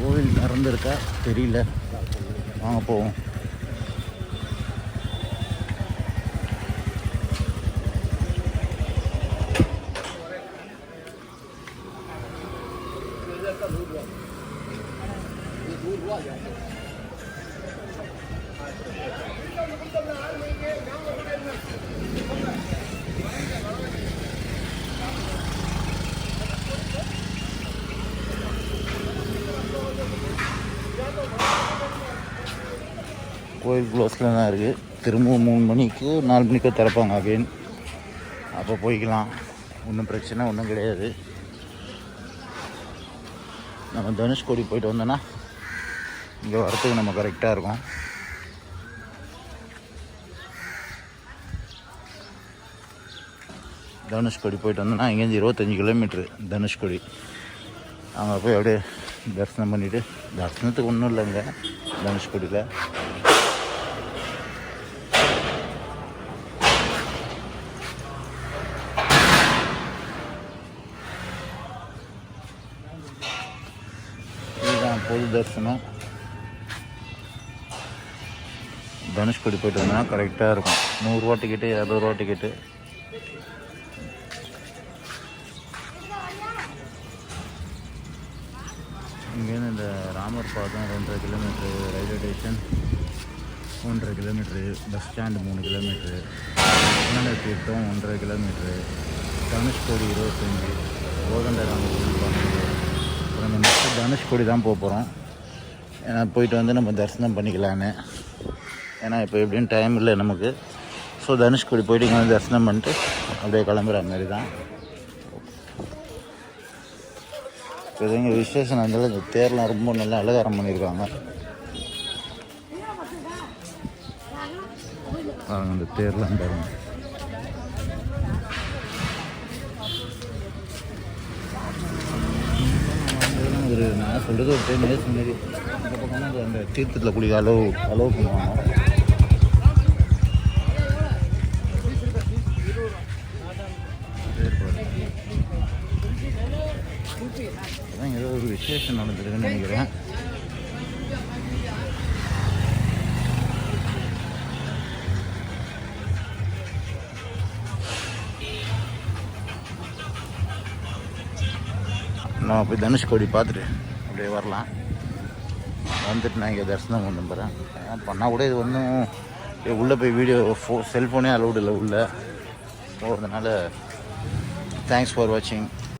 கோவில் திறந்துருக்கா தெரியல, வாங்க போவோம். கோயில் க்ளோஸில் தான் இருக்குது. திரும்பவும் 3 மணிக்கு 4 மணிக்கு திறப்பாங்க அகைன். அப்போ போய்க்கலாம், ஒன்றும் பிரச்சனை ஒன்றும் கிடையாது. நம்ம தனுஷ்கோடி போயிட்டு வந்தோன்னா இங்கே வரத்துக்கு நம்ம கரெக்டாக இருக்கும். தனுஷ்கோடி போயிட்டு வந்தோன்னா இங்கேருந்து 25 கிலோமீட்ரு தனுஷ்கோடி. அங்கே போய் அப்படியே தரிசனம் பண்ணிவிட்டு, தரிசனத்துக்கு ஒன்றும் இல்லைங்க தனுஷ்கோடியில். இதுதான் பொது தரிசனம். தனுஷ்கோடி போய்ட்டு வந்தோன்னா கரெக்டாக இருக்கும். 100 ரூபா டிக்கெட்டு, 200 ரூபா டிக்கெட்டு. இங்கேருந்து இந்த ராமர் பாதம் 2.5 kilometre, railway station 1.5 kilometre, bus stand 3 kilometre, தீர்த்தம் 1.5 கிலோமீட்ரு, தனுஷ்கோடி 25, கோதண்டராமர் கோயில் 12. அப்புறம் நம்ம நெக்ஸ்ட்டு தனுஷ்கோடி தான் போக போகிறோம். ஏன்னா போயிட்டு வந்து நம்ம தரிசனம் பண்ணிக்கலான்னு. ஏன்னா இப்போ எப்படின்னு டைம் இல்லை நமக்கு. ஸோ தனுஷ்கோடி போயிட்டு இங்கே வந்து தரிசனம் பண்ணிட்டு அப்படியே கிளம்புற மாதிரி தான். இப்போ இங்கே விசேஷம் இருந்தாலும் இந்த தேர்லாம் ரொம்ப நல்லா அலங்காரம் பண்ணியிருக்காங்க. அந்த தேர்லாம் பாருங்க. ஒரு நான் சொல்கிறது ஒரு 10 இயர்ஸ் முன்னாடி இந்த பக்கம் அந்த தீர்த்தத்தில் குளிக்க அலோவ் பண்ணுவாங்க. அதான் ஏதோ ஒரு விசேஷம் நடந்திருக்குன்னு நினைக்கிறேன். நம்ம போய் தனுஷ்கோடி பார்த்துட்டு அப்படியே வரலாம். வந்துட்டு நான் இங்கே தரிசனம் கொண்டு போகிறேன். பண்ணால் கூட இது ஒன்றும் உள்ளே போய் வீடியோ செல்ஃபோனே அலௌடு இல்லை உள்ளே. ஸோ அதனால் தேங்க்ஸ் ஃபார் வாட்சிங்.